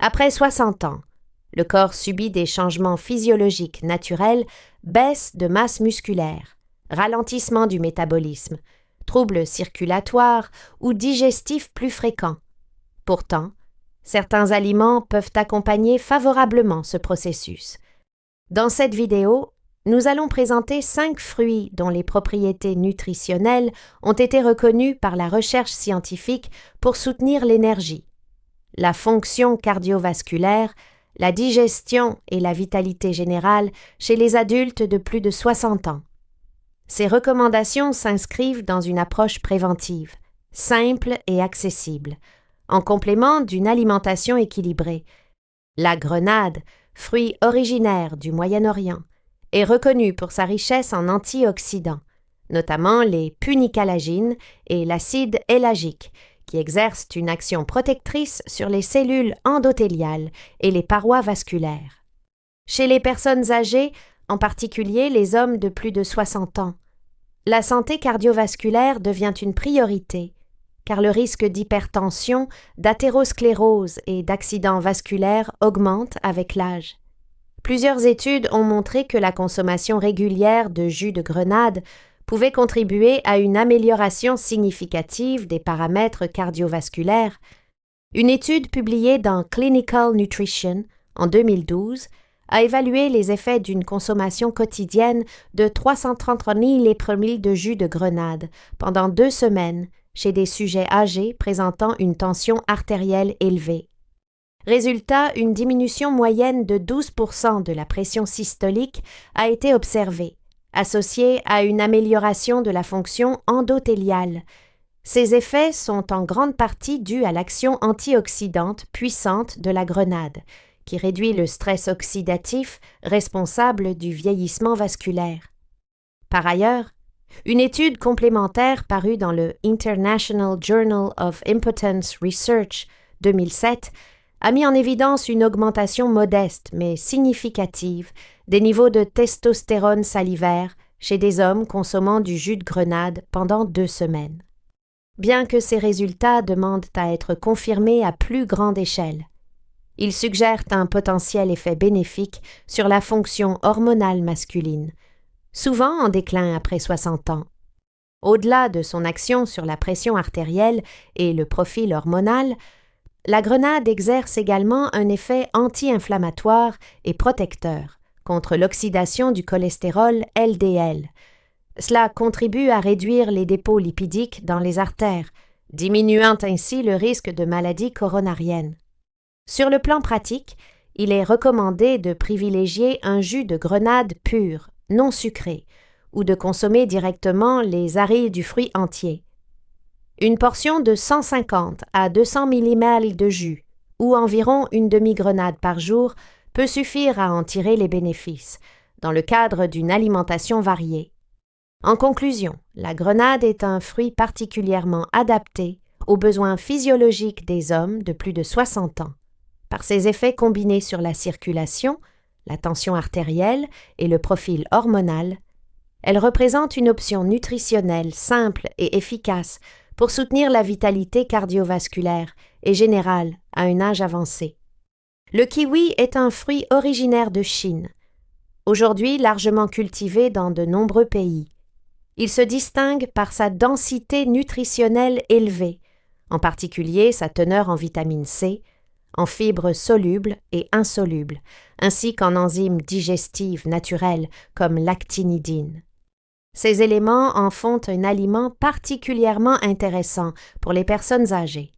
Après 60 ans, le corps subit des changements physiologiques naturels, baisse de masse musculaire, ralentissement du métabolisme, troubles circulatoires ou digestifs plus fréquents. Pourtant, certains aliments peuvent accompagner favorablement ce processus. Dans cette vidéo, nous allons présenter 5 fruits dont les propriétés nutritionnelles ont été reconnues par la recherche scientifique pour soutenir l'énergie, la fonction cardiovasculaire, la digestion et la vitalité générale chez les adultes de plus de 60 ans. Ces recommandations s'inscrivent dans une approche préventive, simple et accessible, en complément d'une alimentation équilibrée. La grenade, fruit originaire du Moyen-Orient, est reconnue pour sa richesse en antioxydants, notamment les punicalagines et l'acide éllagique, qui exercent une action protectrice sur les cellules endothéliales et les parois vasculaires. Chez les personnes âgées, en particulier les hommes de plus de 60 ans, la santé cardiovasculaire devient une priorité, car le risque d'hypertension, d'athérosclérose et d'accidents vasculaires augmente avec l'âge. Plusieurs études ont montré que la consommation régulière de jus de grenade pouvait contribuer à une amélioration significative des paramètres cardiovasculaires. Une étude publiée dans Clinical Nutrition en 2012 a évalué les effets d'une consommation quotidienne de 330 ml/ml de jus de grenade pendant 2 semaines chez des sujets âgés présentant une tension artérielle élevée. Résultat, une diminution moyenne de 12% de la pression systolique a été observée, associée à une amélioration de la fonction endothéliale. Ces effets sont en grande partie dus à l'action antioxydante puissante de la grenade, qui réduit le stress oxydatif responsable du vieillissement vasculaire. Par ailleurs, une étude complémentaire parue dans le International Journal of Impotence Research 2007 a mis en évidence une augmentation modeste mais significative des niveaux de testostérone salivaire chez des hommes consommant du jus de grenade pendant 2 semaines. Bien que ces résultats demandent à être confirmés à plus grande échelle, ils suggèrent un potentiel effet bénéfique sur la fonction hormonale masculine, souvent en déclin après 60 ans. Au-delà de son action sur la pression artérielle et le profil hormonal, la grenade exerce également un effet anti-inflammatoire et protecteur contre l'oxydation du cholestérol LDL. Cela contribue à réduire les dépôts lipidiques dans les artères, diminuant ainsi le risque de maladies coronariennes. Sur le plan pratique, il est recommandé de privilégier un jus de grenade pur, non sucré, ou de consommer directement les arilles du fruit entier. Une portion de 150 à 200 ml de jus, ou environ une demi-grenade par jour, peut suffire à en tirer les bénéfices, dans le cadre d'une alimentation variée. En conclusion, la grenade est un fruit particulièrement adapté aux besoins physiologiques des hommes de plus de 60 ans. Par ses effets combinés sur la circulation, la tension artérielle et le profil hormonal, elle représente une option nutritionnelle simple et efficace pour soutenir la vitalité cardiovasculaire et générale à un âge avancé. Le kiwi est un fruit originaire de Chine, aujourd'hui largement cultivé dans de nombreux pays. Il se distingue par sa densité nutritionnelle élevée, en particulier sa teneur en vitamine C, en fibres solubles et insolubles, ainsi qu'en enzymes digestives naturelles comme l'actinidine. Ces éléments en font un aliment particulièrement intéressant pour les personnes âgées,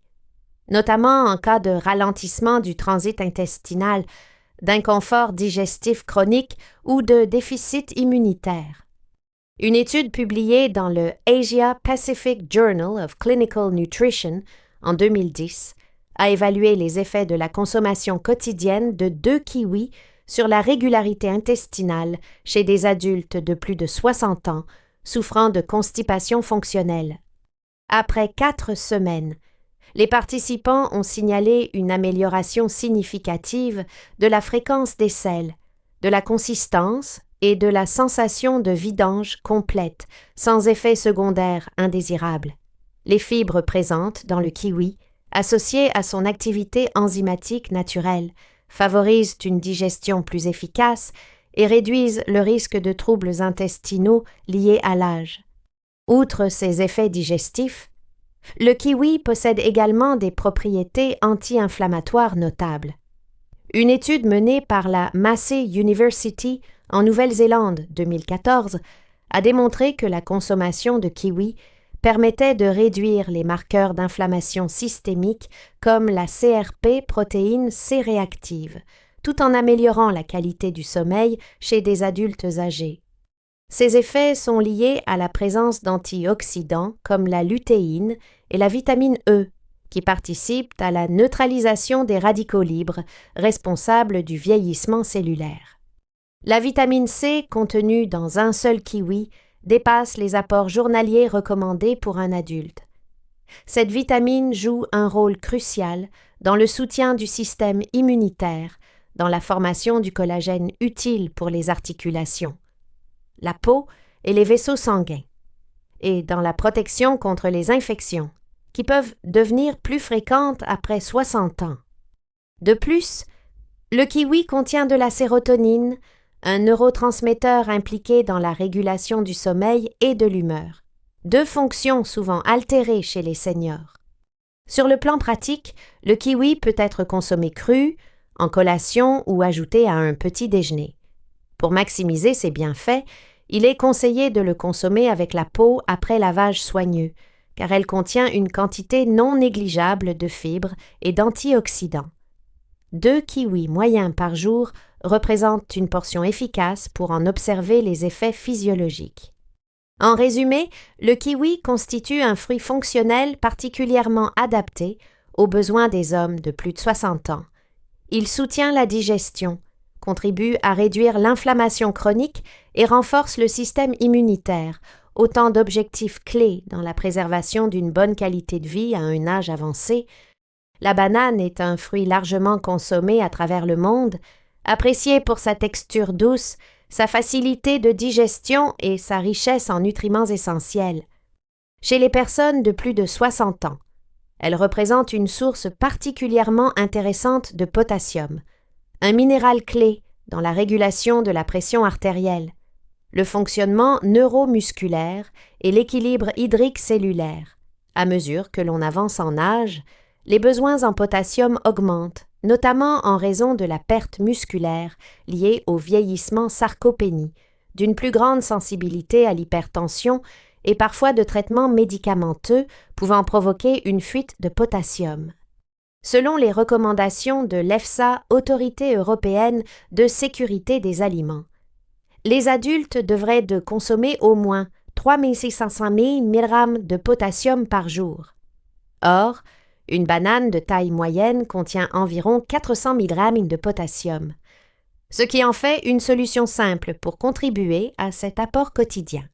notamment en cas de ralentissement du transit intestinal, d'inconfort digestif chronique ou de déficit immunitaire. Une étude publiée dans le Asia Pacific Journal of Clinical Nutrition en 2010 a évalué les effets de la consommation quotidienne de 2 kiwis sur la régularité intestinale chez des adultes de plus de 60 ans souffrant de constipation fonctionnelle. Après 4 semaines, les participants ont signalé une amélioration significative de la fréquence des selles, de la consistance et de la sensation de vidange complète, sans effet secondaire indésirable. Les fibres présentes dans le kiwi associées à son activité enzymatique naturelle, favorisent une digestion plus efficace et réduisent le risque de troubles intestinaux liés à l'âge. Outre ses effets digestifs, le kiwi possède également des propriétés anti-inflammatoires notables. Une étude menée par la Massey University en Nouvelle-Zélande 2014 a démontré que la consommation de kiwi permettait de réduire les marqueurs d'inflammation systémique comme la CRP protéine C-réactive, tout en améliorant la qualité du sommeil chez des adultes âgés. Ces effets sont liés à la présence d'antioxydants comme la lutéine et la vitamine E, qui participent à la neutralisation des radicaux libres, responsables du vieillissement cellulaire. La vitamine C contenue dans un seul kiwi dépasse les apports journaliers recommandés pour un adulte. Cette vitamine joue un rôle crucial dans le soutien du système immunitaire, dans la formation du collagène utile pour les articulations, la peau et les vaisseaux sanguins, et dans la protection contre les infections, qui peuvent devenir plus fréquentes après 60 ans. De plus, le kiwi contient de la sérotonine, un neurotransmetteur impliqué dans la régulation du sommeil et de l'humeur, deux fonctions souvent altérées chez les seniors. Sur le plan pratique, le kiwi peut être consommé cru, en collation ou ajouté à un petit déjeuner. Pour maximiser ses bienfaits, il est conseillé de le consommer avec la peau après lavage soigneux, car elle contient une quantité non négligeable de fibres et d'antioxydants. 2 kiwis moyens par jour représentent une portion efficace pour en observer les effets physiologiques. En résumé, le kiwi constitue un fruit fonctionnel particulièrement adapté aux besoins des hommes de plus de 60 ans. Il soutient la digestion, contribue à réduire l'inflammation chronique et renforce le système immunitaire, autant d'objectifs clés dans la préservation d'une bonne qualité de vie à un âge avancé. La banane est un fruit largement consommé à travers le monde, apprécié pour sa texture douce, sa facilité de digestion et sa richesse en nutriments essentiels. Chez les personnes de plus de 60 ans, elle représente une source particulièrement intéressante de potassium, un minéral clé dans la régulation de la pression artérielle, le fonctionnement neuromusculaire et l'équilibre hydrique cellulaire. À mesure que l'on avance en âge, les besoins en potassium augmentent, notamment en raison de la perte musculaire liée au vieillissement sarcopénie, d'une plus grande sensibilité à l'hypertension et parfois de traitements médicamenteux pouvant provoquer une fuite de potassium. Selon les recommandations de l'EFSA, Autorité européenne de sécurité des aliments, les adultes devraient de consommer au moins 3600 mg de potassium par jour. Or, une banane de taille moyenne contient environ 400 mg de potassium, ce qui en fait une solution simple pour contribuer à cet apport quotidien.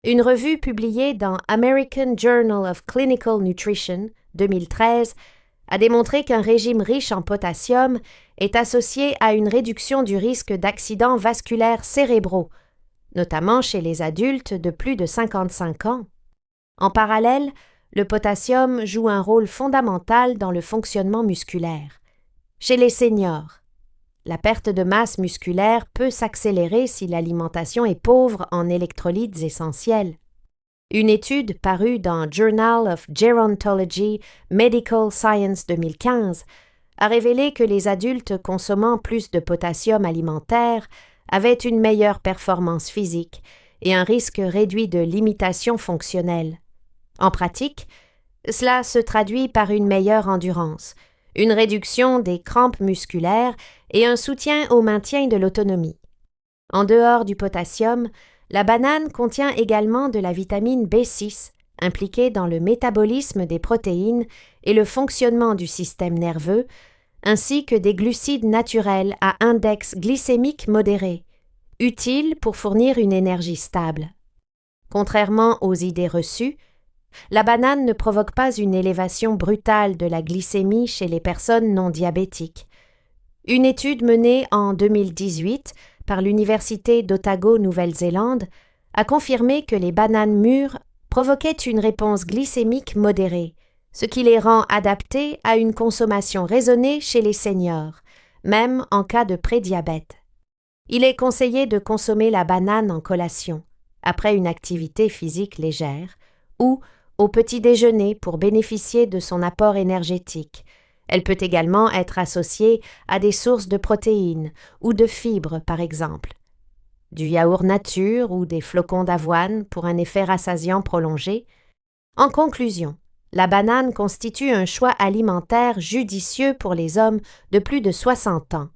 Une revue publiée dans American Journal of Clinical Nutrition 2013 a démontré qu'un régime riche en potassium est associé à une réduction du risque d'accidents vasculaires cérébraux, notamment chez les adultes de plus de 55 ans. En parallèle, le potassium joue un rôle fondamental dans le fonctionnement musculaire. Chez les seniors, la perte de masse musculaire peut s'accélérer si l'alimentation est pauvre en électrolytes essentiels. Une étude parue dans Journal of Gerontology Medical Science 2015 a révélé que les adultes consommant plus de potassium alimentaire avaient une meilleure performance physique et un risque réduit de limitation fonctionnelle. En pratique, cela se traduit par une meilleure endurance, une réduction des crampes musculaires et un soutien au maintien de l'autonomie. En dehors du potassium, la banane contient également de la vitamine B6, impliquée dans le métabolisme des protéines et le fonctionnement du système nerveux, ainsi que des glucides naturels à index glycémique modéré, utiles pour fournir une énergie stable. Contrairement aux idées reçues, la banane ne provoque pas une élévation brutale de la glycémie chez les personnes non diabétiques. Une étude menée en 2018 par l'Université d'Otago, Nouvelle-Zélande, a confirmé que les bananes mûres provoquaient une réponse glycémique modérée, ce qui les rend adaptés à une consommation raisonnée chez les seniors, même en cas de prédiabète. Il est conseillé de consommer la banane en collation, après une activité physique légère, ou au petit déjeuner pour bénéficier de son apport énergétique. Elle peut également être associée à des sources de protéines ou de fibres, par exemple. Du yaourt nature ou des flocons d'avoine pour un effet rassasiant prolongé. En conclusion, la banane constitue un choix alimentaire judicieux pour les hommes de plus de 60 ans,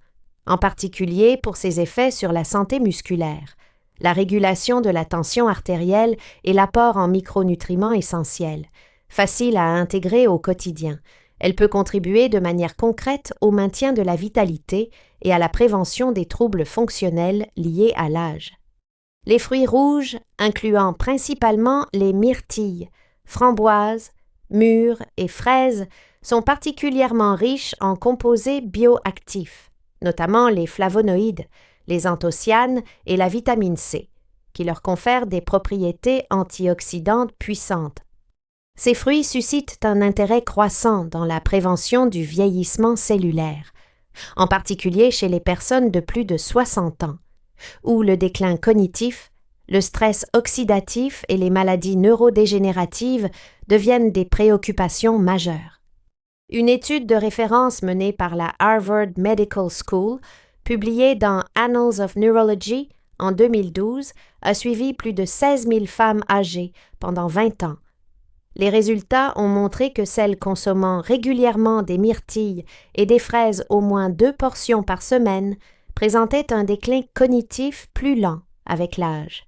en particulier pour ses effets sur la santé musculaire, la régulation de la tension artérielle et l'apport en micronutriments essentiels, facile à intégrer au quotidien. Elle peut contribuer de manière concrète au maintien de la vitalité et à la prévention des troubles fonctionnels liés à l'âge. Les fruits rouges, incluant principalement les myrtilles, framboises, mûres et fraises, sont particulièrement riches en composés bioactifs, notamment les flavonoïdes, les anthocyanes et la vitamine C, qui leur confèrent des propriétés antioxydantes puissantes. Ces fruits suscitent un intérêt croissant dans la prévention du vieillissement cellulaire, en particulier chez les personnes de plus de 60 ans, où le déclin cognitif, le stress oxydatif et les maladies neurodégénératives deviennent des préoccupations majeures. Une étude de référence menée par la Harvard Medical School, publiée dans Annals of Neurology en 2012, a suivi plus de 16 000 femmes âgées pendant 20 ans. Les résultats ont montré que celles consommant régulièrement des myrtilles et des fraises au moins 2 portions par semaine présentaient un déclin cognitif plus lent avec l'âge,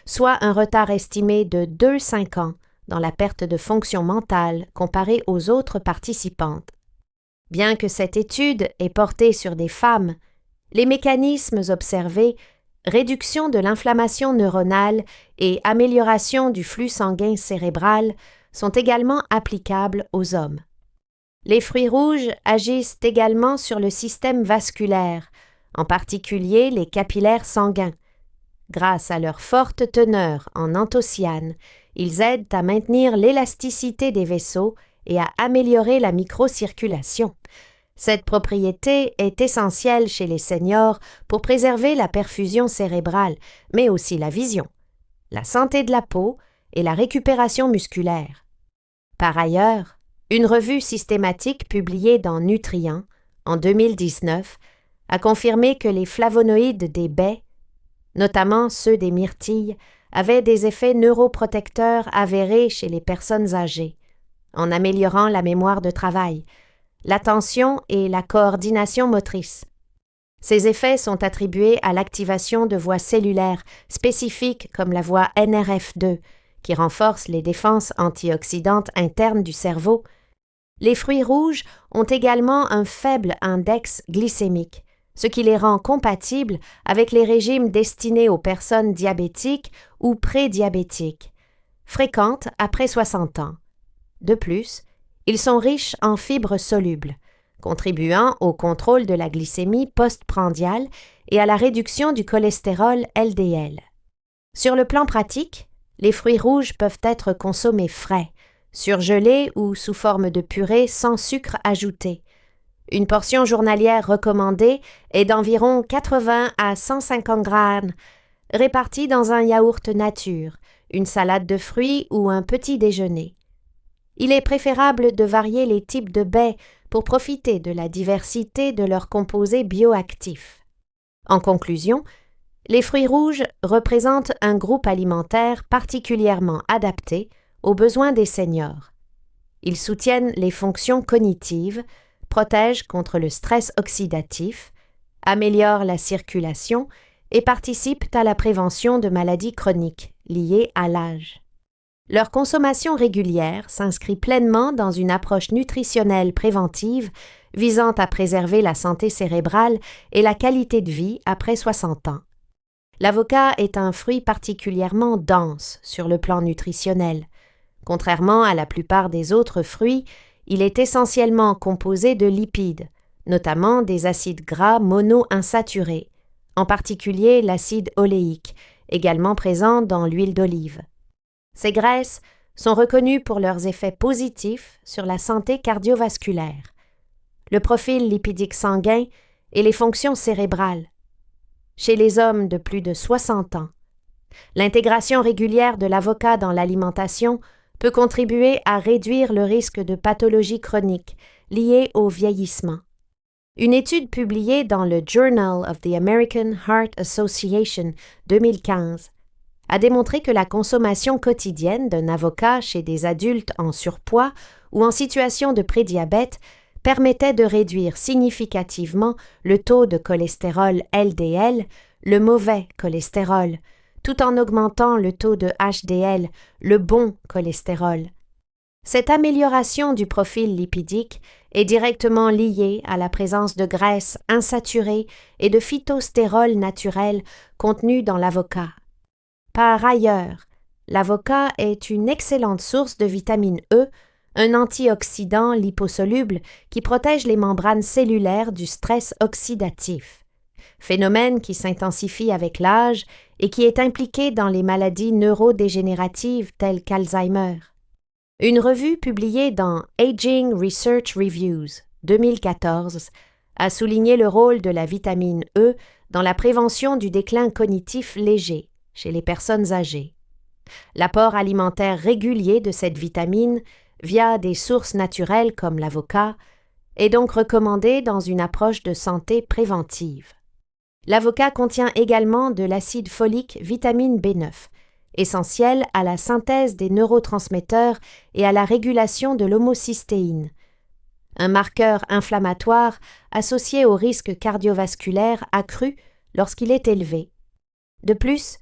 soit un retard estimé de 2-5 ans dans la perte de fonction mentale comparée aux autres participantes. Bien que cette étude ait porté sur des femmes, les mécanismes observés, réduction de l'inflammation neuronale et amélioration du flux sanguin cérébral, sont également applicables aux hommes. Les fruits rouges agissent également sur le système vasculaire, en particulier les capillaires sanguins. Grâce à leur forte teneur en anthocyanes, ils aident à maintenir l'élasticité des vaisseaux et à améliorer la microcirculation. Cette propriété est essentielle chez les seniors pour préserver la perfusion cérébrale, mais aussi la vision, la santé de la peau et la récupération musculaire. Par ailleurs, une revue systématique publiée dans Nutrient en 2019 a confirmé que les flavonoïdes des baies, notamment ceux des myrtilles, avaient des effets neuroprotecteurs avérés chez les personnes âgées, en améliorant la mémoire de travail, l'attention et la coordination motrice. Ces effets sont attribués à l'activation de voies cellulaires spécifiques comme la voie NRF2, qui renforce les défenses antioxydantes internes du cerveau. Les fruits rouges ont également un faible index glycémique, ce qui les rend compatibles avec les régimes destinés aux personnes diabétiques ou prédiabétiques, fréquentes après 60 ans. De plus, ils sont riches en fibres solubles, contribuant au contrôle de la glycémie postprandiale et à la réduction du cholestérol LDL. Sur le plan pratique, les fruits rouges peuvent être consommés frais, surgelés ou sous forme de purée sans sucre ajouté. Une portion journalière recommandée est d'environ 80 à 150 grammes, répartie dans un yaourt nature, une salade de fruits ou un petit déjeuner. Il est préférable de varier les types de baies pour profiter de la diversité de leurs composés bioactifs. En conclusion, les fruits rouges représentent un groupe alimentaire particulièrement adapté aux besoins des seniors. Ils soutiennent les fonctions cognitives, protègent contre le stress oxydatif, améliorent la circulation et participent à la prévention de maladies chroniques liées à l'âge. Leur consommation régulière s'inscrit pleinement dans une approche nutritionnelle préventive visant à préserver la santé cérébrale et la qualité de vie après 60 ans. L'avocat est un fruit particulièrement dense sur le plan nutritionnel. Contrairement à la plupart des autres fruits, il est essentiellement composé de lipides, notamment des acides gras monoinsaturés, en particulier l'acide oléique, également présent dans l'huile d'olive. Ces graisses sont reconnus pour leurs effets positifs sur la santé cardiovasculaire, le profil lipidique sanguin et les fonctions cérébrales. Chez les hommes de plus de 60 ans, l'intégration régulière de l'avocat dans l'alimentation peut contribuer à réduire le risque de pathologies chroniques liées au vieillissement. Une étude publiée dans le Journal of the American Heart Association 2015 a démontré que la consommation quotidienne d'un avocat chez des adultes en surpoids ou en situation de prédiabète permettait de réduire significativement le taux de cholestérol LDL, le mauvais cholestérol, tout en augmentant le taux de HDL, le bon cholestérol. Cette amélioration du profil lipidique est directement liée à la présence de graisses insaturées et de phytostérol naturel contenus dans l'avocat. Par ailleurs, l'avocat est une excellente source de vitamine E, un antioxydant liposoluble qui protège les membranes cellulaires du stress oxydatif, phénomène qui s'intensifie avec l'âge et qui est impliqué dans les maladies neurodégénératives telles qu'Alzheimer. Une revue publiée dans Aging Research Reviews 2014 a souligné le rôle de la vitamine E dans la prévention du déclin cognitif léger chez les personnes âgées. L'apport alimentaire régulier de cette vitamine via des sources naturelles comme l'avocat est donc recommandé dans une approche de santé préventive. L'avocat contient également de l'acide folique vitamine B9, essentiel à la synthèse des neurotransmetteurs et à la régulation de l'homocystéine, un marqueur inflammatoire associé au risque cardiovasculaire accru lorsqu'il est élevé. De plus,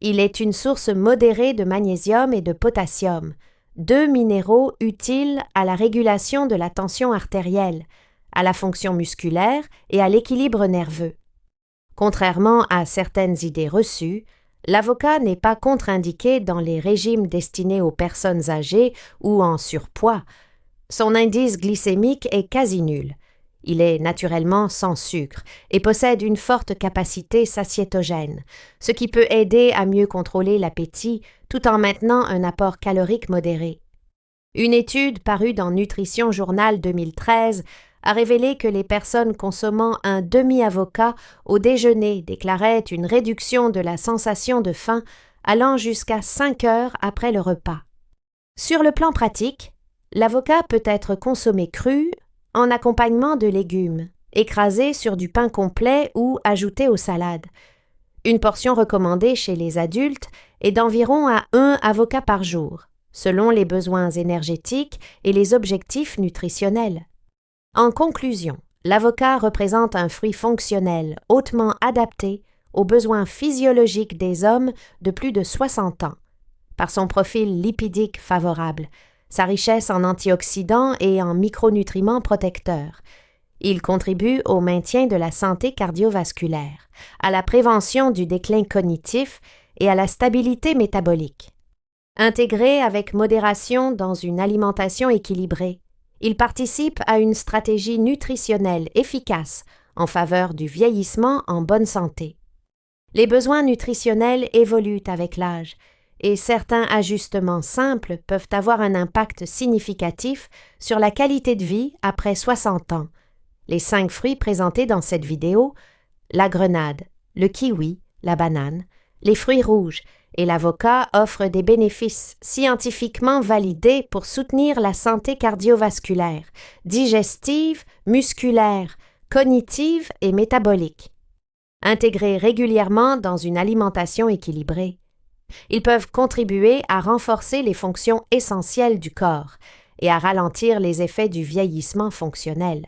il est une source modérée de magnésium et de potassium, deux minéraux utiles à la régulation de la tension artérielle, à la fonction musculaire et à l'équilibre nerveux. Contrairement à certaines idées reçues, l'avocat n'est pas contre-indiqué dans les régimes destinés aux personnes âgées ou en surpoids. Son indice glycémique est quasi nul. Il est naturellement sans sucre et possède une forte capacité satiétogène, ce qui peut aider à mieux contrôler l'appétit tout en maintenant un apport calorique modéré. Une étude parue dans Nutrition Journal 2013 a révélé que les personnes consommant un demi-avocat au déjeuner déclaraient une réduction de la sensation de faim allant jusqu'à 5 heures après le repas. Sur le plan pratique, l'avocat peut être consommé cru, en accompagnement de légumes, écrasé sur du pain complet ou ajouté aux salades. Une portion recommandée chez les adultes est d'environ à 1 avocat par jour, selon les besoins énergétiques et les objectifs nutritionnels. En conclusion, l'avocat représente un fruit fonctionnel hautement adapté aux besoins physiologiques des hommes de plus de 60 ans, par son profil lipidique favorable, sa richesse en antioxydants et en micronutriments protecteurs. Il contribue au maintien de la santé cardiovasculaire, à la prévention du déclin cognitif et à la stabilité métabolique. Intégré avec modération dans une alimentation équilibrée, il participe à une stratégie nutritionnelle efficace en faveur du vieillissement en bonne santé. Les besoins nutritionnels évoluent avec l'âge et certains ajustements simples peuvent avoir un impact significatif sur la qualité de vie après 60 ans. Les 5 fruits présentés dans cette vidéo, la grenade, le kiwi, la banane, les fruits rouges et l'avocat offrent des bénéfices scientifiquement validés pour soutenir la santé cardiovasculaire, digestive, musculaire, cognitive et métabolique. Intégrés régulièrement dans une alimentation équilibrée, ils peuvent contribuer à renforcer les fonctions essentielles du corps et à ralentir les effets du vieillissement fonctionnel.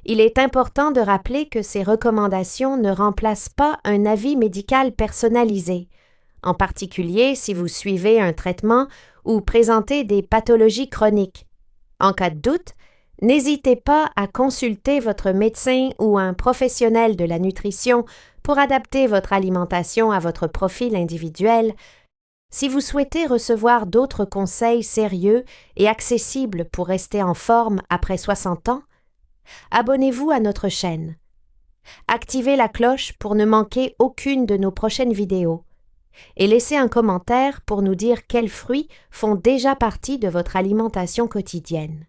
Il est important de rappeler que ces recommandations ne remplacent pas un avis médical personnalisé, en particulier si vous suivez un traitement ou présentez des pathologies chroniques. En cas de doute, n'hésitez pas à consulter votre médecin ou un professionnel de la nutrition pour adapter votre alimentation à votre profil individuel. Si vous souhaitez recevoir d'autres conseils sérieux et accessibles pour rester en forme après 60 ans, abonnez-vous à notre chaîne. Activez la cloche pour ne manquer aucune de nos prochaines vidéos. et laissez un commentaire pour nous dire quels fruits font déjà partie de votre alimentation quotidienne.